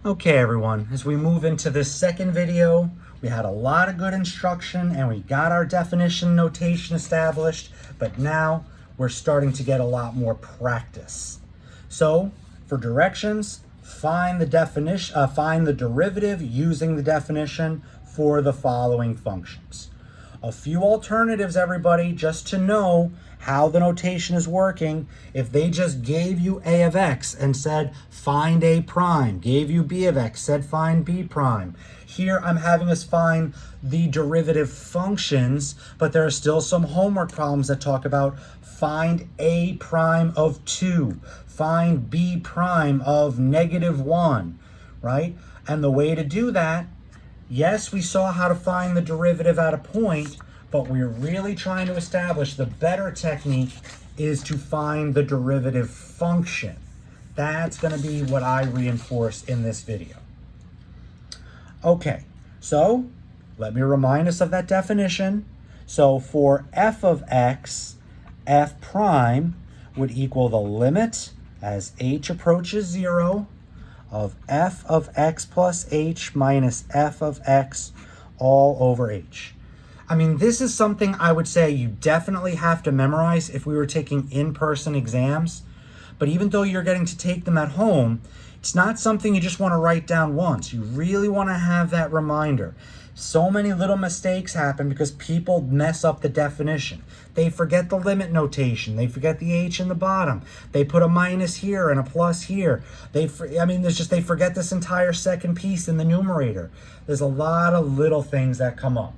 Okay everyone, as we move into this second video, we had a lot of good instruction and we got our definition notation established, but now we're starting to get a lot more practice. So for directions, find the definition, find the derivative using the definition for the following functions. A few alternatives, everybody, just to know how the notation is working. If they just gave you a of x and said find a prime, gave you b of x, said find b prime. Here I'm having us find the derivative functions, but there are still some homework problems that talk about find a prime of 2, find b prime of -1, right? And the way to do that, yes, we saw how to find the derivative at a point, but we're really trying to establish the better technique is to find the derivative function. That's going to be what I reinforce in this video. Okay, so let me remind us of that definition. So for f of x, f prime would equal the limit as h approaches 0 of f of x plus h minus f of x all over h. I mean, this is something I would say you definitely have to memorize if we were taking in-person exams. But even though you're getting to take them at home, it's not something you just want to write down once. You really want to have that reminder. So many little mistakes happen because people mess up the definition. They forget the limit notation. They forget the h in the bottom. They put a minus here and a plus here. They forget this entire second piece in the numerator. There's a lot of little things that come up.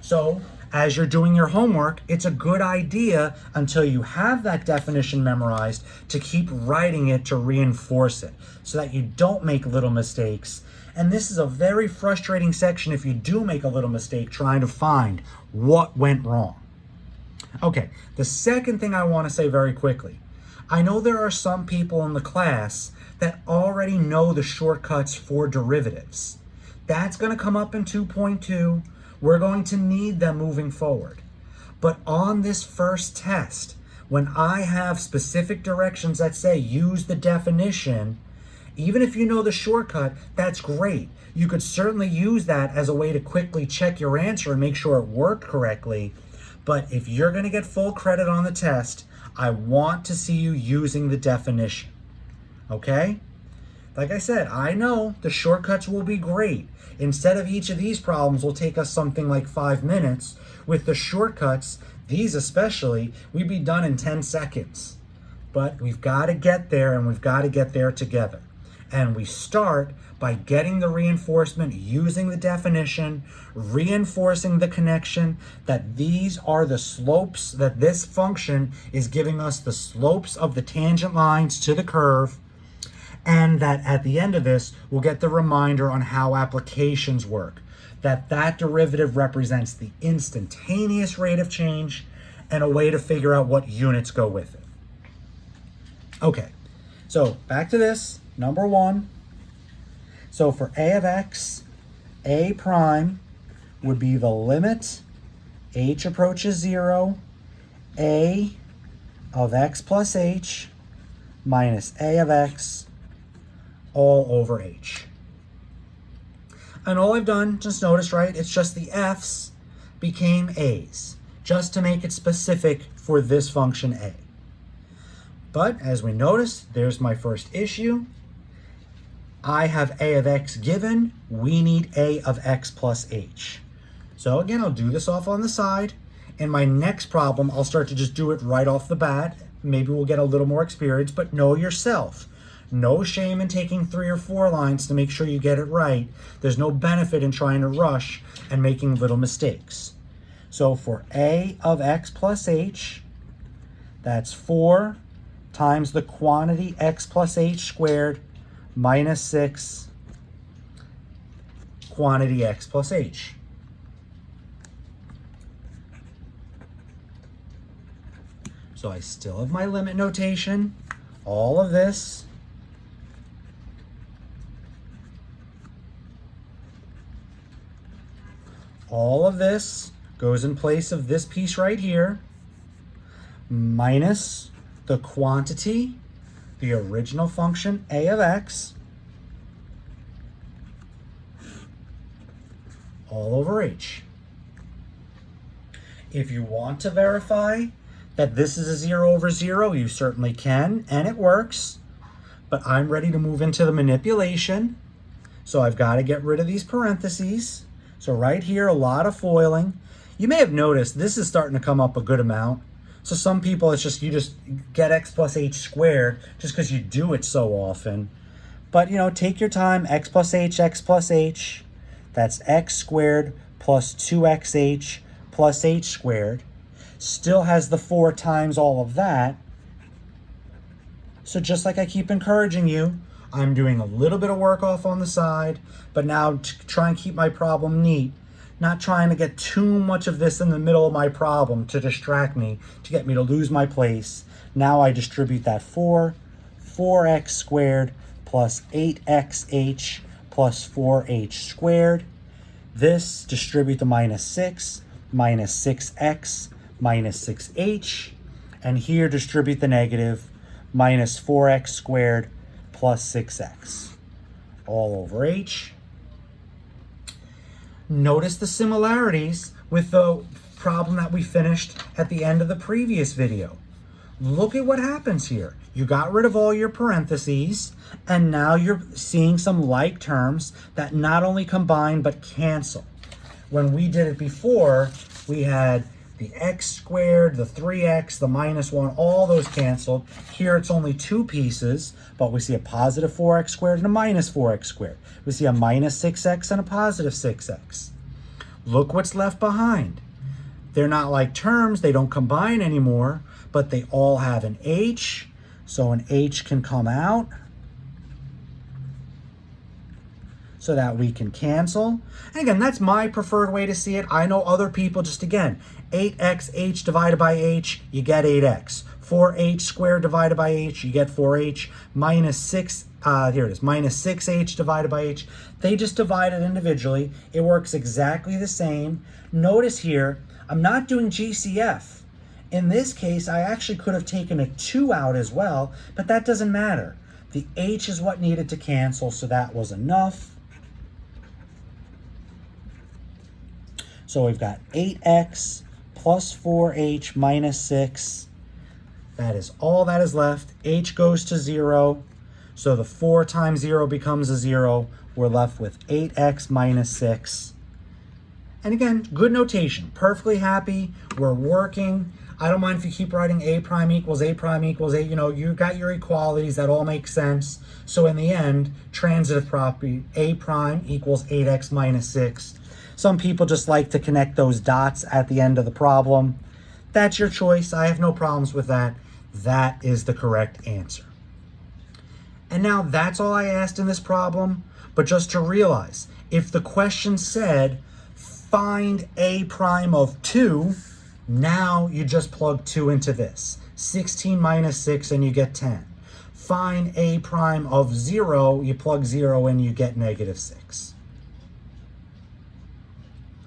So as you're doing your homework, it's a good idea until you have that definition memorized to keep writing it to reinforce it so that you don't make little mistakes. And this is a very frustrating section if you do make a little mistake trying to find what went wrong. Okay, the second thing I want to say very quickly. I know there are some people in the class that already know the shortcuts for derivatives. That's going to come up in 2.2. We're going to need them moving forward. But on this first test, when I have specific directions that say use the definition, even if you know the shortcut, that's great. You could certainly use that as a way to quickly check your answer and make sure it worked correctly. But if you're going to get full credit on the test, I want to see you using the definition. Okay? Like I said, I know the shortcuts will be great. Instead of each of these problems will take us something like 5 minutes. With the shortcuts, these especially, we'd be done in 10 seconds. But we've got to get there, and we've got to get there together. And we start by getting the reinforcement using the definition, reinforcing the connection that these are the slopes, that this function is giving us the slopes of the tangent lines to the curve, and that at the end of this, we'll get the reminder on how applications work, that derivative represents the instantaneous rate of change and a way to figure out what units go with it. Okay, so back to this, number 1. So for a of x, a prime would be the limit h approaches 0, a of x plus h minus a of x all over h. And all I've done, just notice, right, it's just the f's became a's, just to make it specific for this function a. But as we notice, there's my first issue. I have a of x given, we need a of x plus h. So again, I'll do this off on the side. In my next problem, I'll start to just do it right off the bat. Maybe we'll get a little more experience, but know yourself. No shame in taking 3 or 4 lines to make sure you get it right. There's no benefit in trying to rush and making little mistakes. So for a of x plus h, that's 4 times the quantity x plus h squared minus 6 quantity x plus h. So I still have my limit notation. All of this goes in place of this piece right here, minus the quantity, the original function a of x, all over h. If you want to verify that this is a 0 over 0, you certainly can, and it works. But I'm ready to move into the manipulation. So I've got to get rid of these parentheses. So right here, a lot of foiling. You may have noticed this is starting to come up a good amount. So some people, it's just, you just get x plus h squared just because you do it so often. But, you know, take your time, x plus h, that's x squared plus 2xh plus h squared. Still has the 4 times all of that. So just like I keep encouraging you, I'm doing a little bit of work off on the side, but now to try and keep my problem neat, not trying to get too much of this in the middle of my problem to distract me, to get me to lose my place. Now I distribute that 4x squared plus 8xh plus 4h squared. This, distribute the minus 6, minus 6x, minus 6h. And here, distribute the negative, minus 4x squared plus 6x, all over h. Notice the similarities with the problem that we finished at the end of the previous video. Look at what happens here. You got rid of all your parentheses, and now you're seeing some like terms that not only combine but cancel. When we did it before, we had the x squared, the 3x, the minus 1, all those canceled. Here it's only 2 pieces, but we see a positive 4x squared and a minus 4x squared. We see a minus 6x and a positive 6x. Look what's left behind. They're not like terms, they don't combine anymore, but they all have an h, so an h can come out so that we can cancel. And again, that's my preferred way to see it. I know other people, just again, 8xh divided by h, you get 8x. 4h squared divided by h, you get 4h. Minus 6, here it is, minus 6h divided by h. They just divide it individually. It works exactly the same. Notice here, I'm not doing GCF. In this case, I actually could have taken a 2 out as well, but that doesn't matter. The h is what needed to cancel, so that was enough. So we've got 8x plus 4h minus 6. That is all that is left. H goes to 0. So the 4 times 0 becomes a 0. We're left with 8x minus 6. And again, good notation. Perfectly happy. We're working. I don't mind if you keep writing a prime equals a prime equals a. You know, you got your equalities. That all makes sense. So in the end, transitive property, a prime equals 8x minus 6. Some people just like to connect those dots at the end of the problem. That's your choice. I have no problems with that. That is the correct answer. And now that's all I asked in this problem. But just to realize, if the question said, find a prime of 2, now you just plug 2 into this. 16 minus 6 and you get 10. Find a prime of 0, you plug 0 in, you get negative 6.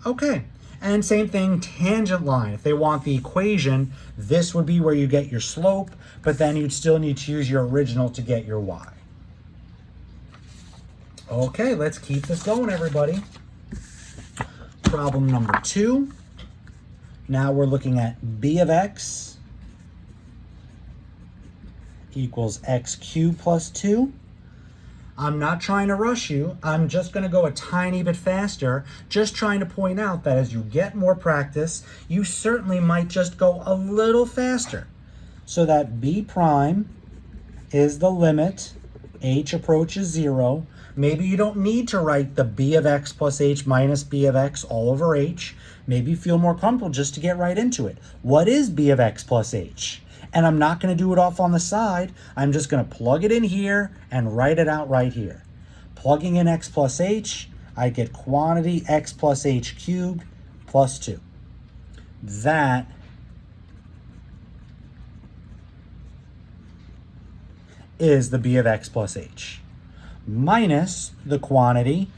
Okay, and same thing, tangent line. If they want the equation, this would be where you get your slope, but then you'd still need to use your original to get your y. Okay, let's keep this going, everybody. Problem number 2. Now we're looking at b of x equals x cubed plus 2. I'm not trying to rush you. I'm just going to go a tiny bit faster, just trying to point out that as you get more practice, you certainly might just go a little faster. So that b prime is the limit, h approaches 0. Maybe you don't need to write the b of x plus h minus b of x all over h. Maybe you feel more comfortable just to get right into it. What is b of x plus h? And I'm not going to do it off on the side. I'm just going to plug it in here and write it out right here. Plugging in x plus h, I get quantity x plus h cubed plus 2. That is the b of x plus h. Minus the quantity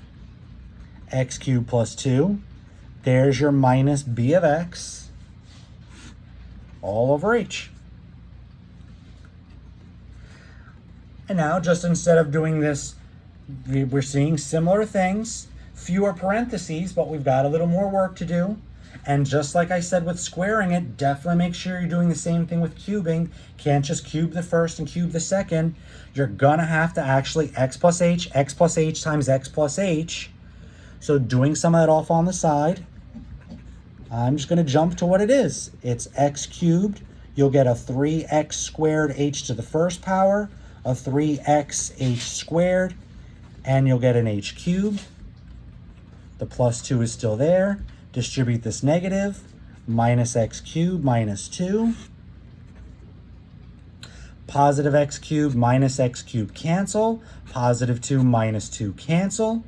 x cubed plus 2. There's your minus b of x all over h. And now, just instead of doing this, we're seeing similar things. Fewer parentheses, but we've got a little more work to do. And just like I said with squaring it, definitely make sure you're doing the same thing with cubing. Can't just cube the first and cube the second. You're gonna have to actually x plus h times x plus h. So doing some of that off on the side, I'm just gonna jump to what it is. It's x cubed. You'll get a 3x squared h to the first power, a 3x h squared, and you'll get an h cubed. The plus 2 is still there. Distribute this negative, minus x cubed minus 2. Positive x cubed minus x cubed cancel. Positive 2 minus 2 cancel.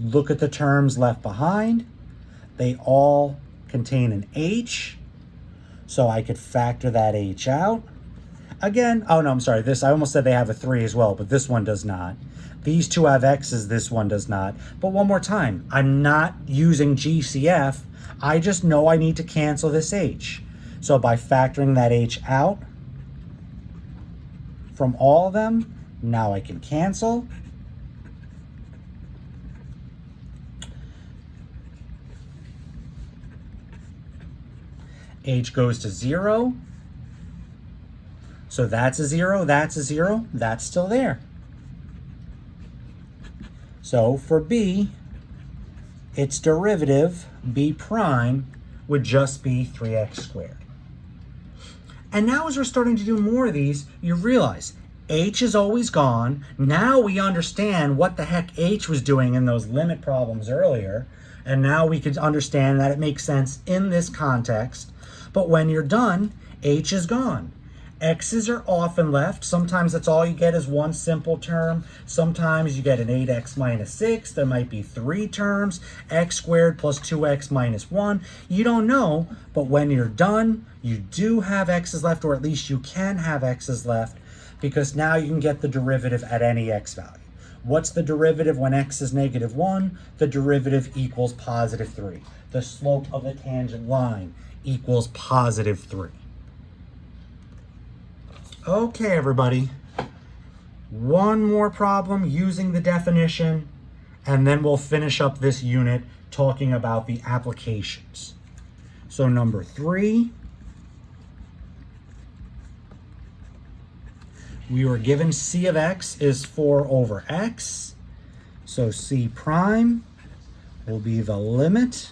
Look at the terms left behind. They all contain an h, so I could factor that h out. Again, oh no, I'm sorry, I almost said they have a 3 as well, but this one does not. These two have x's, this one does not. But one more time, I'm not using GCF. I just know I need to cancel this h. So by factoring that h out from all of them, now I can cancel. H goes to 0. So that's a 0, that's a 0, that's still there. So for b, its derivative, b prime, would just be 3x squared. And now as we're starting to do more of these, you realize h is always gone. Now we understand what the heck h was doing in those limit problems earlier. And now we can understand that it makes sense in this context. But when you're done, h is gone. X's are often left. Sometimes that's all you get is one simple term. Sometimes you get an 8x minus 6. There might be 3 terms, x squared plus 2x minus 1. You don't know, but when you're done, you do have x's left, or at least you can have x's left, because now you can get the derivative at any x value. What's the derivative when x is negative 1? The derivative equals positive 3. The slope of the tangent line equals positive 3. Okay, everybody. One more problem using the definition, and then we'll finish up this unit talking about the applications. So number 3, we were given c of x is 4 over x. So c prime will be the limit.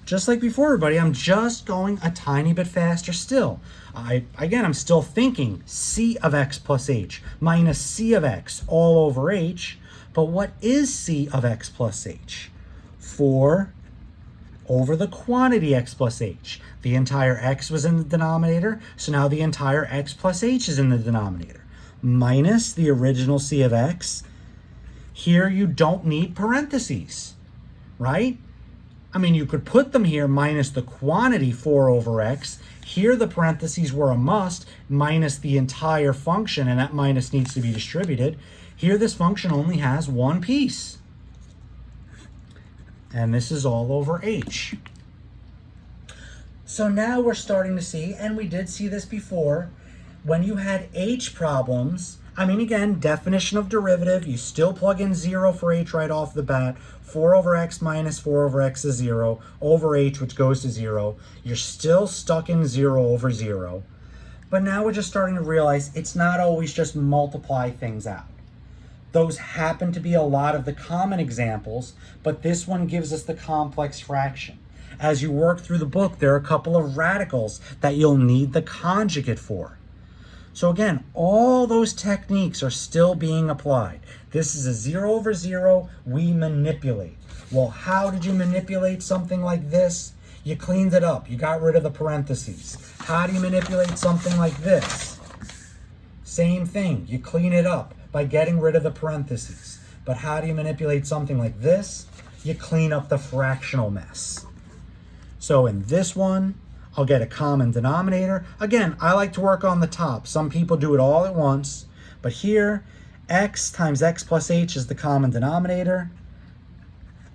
Just like before, everybody, I'm just going a tiny bit faster still. I'm still thinking c of x plus h minus c of x all over h. But what is c of x plus h? 4 over the quantity x plus h. The entire x was in the denominator, so now the entire x plus h is in the denominator. Minus the original c of x. Here you don't need parentheses, right? I mean, you could put them here minus the quantity 4 over x. Here the parentheses were a must, minus the entire function, and that minus needs to be distributed. Here this function only has one piece. And this is all over h. So now we're starting to see, and we did see this before, when you had h problems, I mean, again, definition of derivative, you still plug in 0 for h right off the bat. 4 over x minus 4 over x is 0, over h, which goes to 0. You're still stuck in 0 over 0. But now we're just starting to realize it's not always just multiply things out. Those happen to be a lot of the common examples, but this one gives us the complex fraction. As you work through the book, there are a couple of radicals that you'll need the conjugate for. So again, all those techniques are still being applied. This is a 0 over 0, we manipulate. Well, how did you manipulate something like this? You cleaned it up, you got rid of the parentheses. How do you manipulate something like this? Same thing, you clean it up by getting rid of the parentheses. But how do you manipulate something like this? You clean up the fractional mess. So in this one, I'll get a common denominator. Again, I like to work on the top. Some people do it all at once. But here, x times x plus h is the common denominator.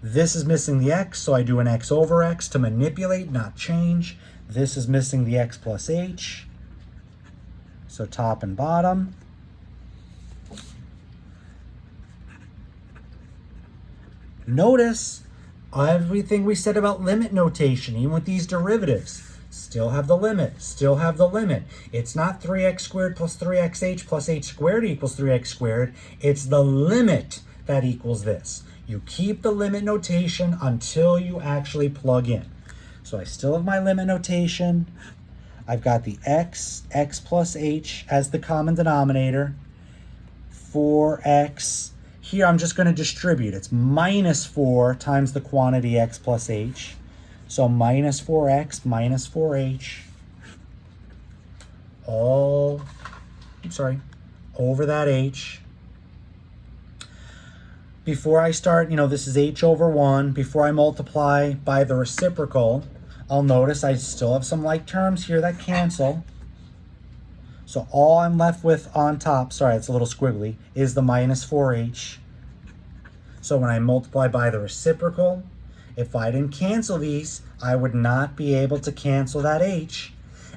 This is missing the x, so I do an x over x to manipulate, not change. This is missing the x plus h. So top and bottom. Notice Everything we said about limit notation, even with these derivatives, still have the limit, still have the limit. It's not 3x squared plus 3xh plus h squared equals 3x squared. It's the limit that equals this. You keep the limit notation until you actually plug in. So I still have my limit notation. I've got the x plus h as the common denominator. 4x. Here I'm just going to distribute. It's minus 4 times the quantity x plus h. So minus 4x minus 4h over that h. Before I start, this is h over 1. Before I multiply by the reciprocal, I'll notice I still have some like terms here that cancel. So all I'm left with on top, sorry, it's a little squiggly, is the minus 4h. So when I multiply by the reciprocal, if I didn't cancel these, I would not be able to cancel that h.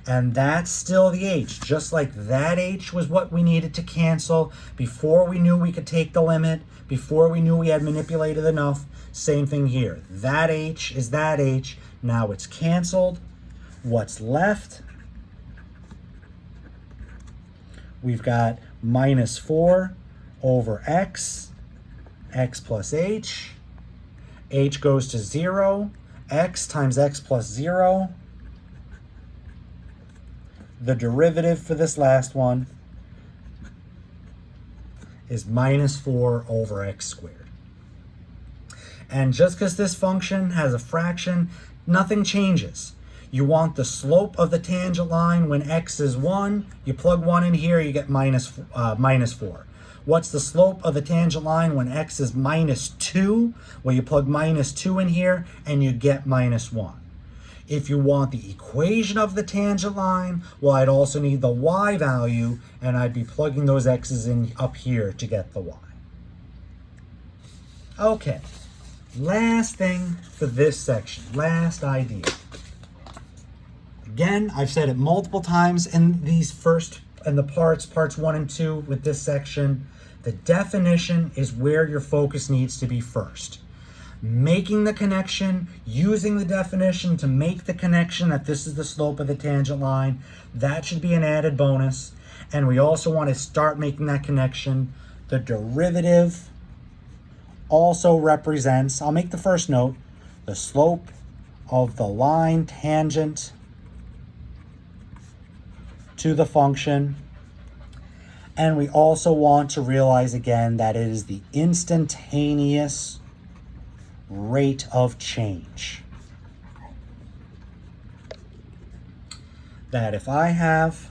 And that's still the h. Just like that h was what we needed to cancel before we knew we could take the limit, before we knew we had manipulated enough. Same thing here. That h is that h. Now it's canceled. What's left? We've got minus 4 over x plus h. H goes to 0. X times x plus 0. The derivative for this last one is minus 4 over x squared. And just because this function has a fraction, nothing changes. You want the slope of the tangent line when x is 1. You plug 1 in here, you get minus 4. What's the slope of the tangent line when x is minus 2? Well, you plug minus 2 in here, and you get minus 1. If you want the equation of the tangent line, well, I'd also need the y value, and I'd be plugging those x's in up here to get the y. Okay, last thing for this section, last idea. Again, I've said it multiple times in the parts 1 and 2 with this section. The definition is where your focus needs to be first. Making the connection, using the definition to make the connection that this is the slope of the tangent line, that should be an added bonus. And we also want to start making that connection. The derivative also represents, I'll make the first note, the slope of the line tangent to the function. And we also want to realize again that it is the instantaneous rate of change. That if I have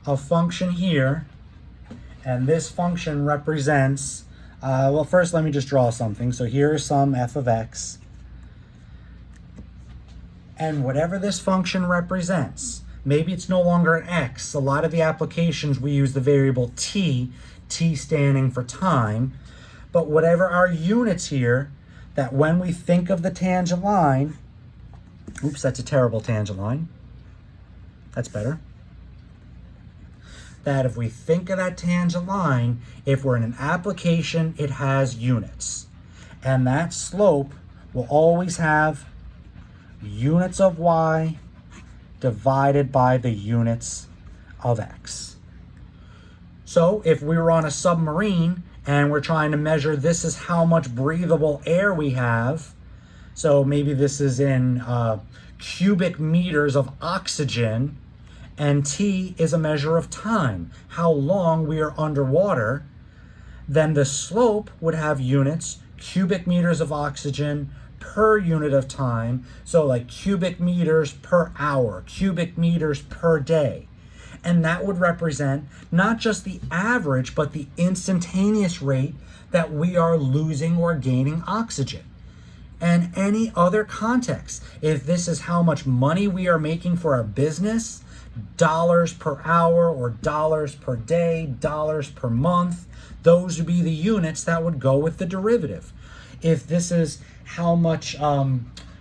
a function here, and this function represents, well, first let me just draw something. So here is some f of x. And whatever this function represents, maybe it's no longer an x. A lot of the applications we use the variable t standing for time. But whatever our units here, that when we think of the tangent line, oops, that's a terrible tangent line. That's better. That if we think of that tangent line, if we're in an application, it has units. And that slope will always have units of y divided by the units of x. So if we were on a submarine and we're trying to measure this is how much breathable air we have, so maybe this is in cubic meters of oxygen, and t is a measure of time, how long we are underwater, then the slope would have units, cubic meters of oxygen per unit of time, so like cubic meters per hour, cubic meters per day. And that would represent not just the average, but the instantaneous rate that we are losing or gaining oxygen. And any other context, if this is how much money we are making for our business, dollars per hour or dollars per day, dollars per month, those would be the units that would go with the derivative. If this is how much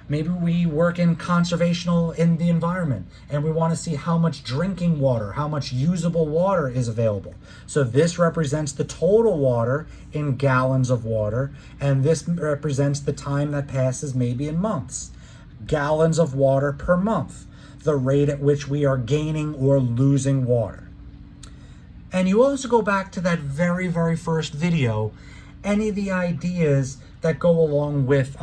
Maybe we work in conservational in the environment and we want to see how much drinking water, how much usable water is available. So this represents the total water in gallons of water, and this represents the time that passes maybe in months. Gallons of water per month, the rate at which we are gaining or losing water. And you also go back to that very, very first video, any of the ideas that go along with,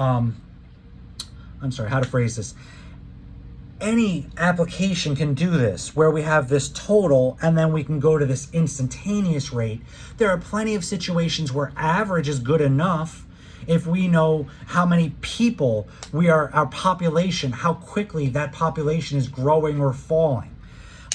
any application can do this, where we have this total and then we can go to this instantaneous rate. There are plenty of situations where average is good enough if we know how many people our population, how quickly that population is growing or falling.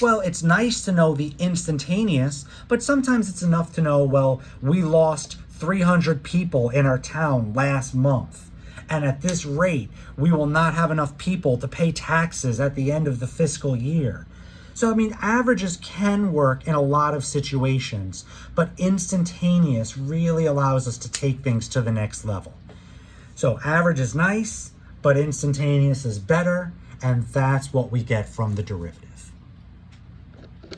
Well, it's nice to know the instantaneous, but sometimes it's enough to know, well, we lost 300 people in our town last month. And at this rate, we will not have enough people to pay taxes at the end of the fiscal year. So, I mean, averages can work in a lot of situations, but instantaneous really allows us to take things to the next level. So average is nice, but instantaneous is better, and that's what we get from the derivative.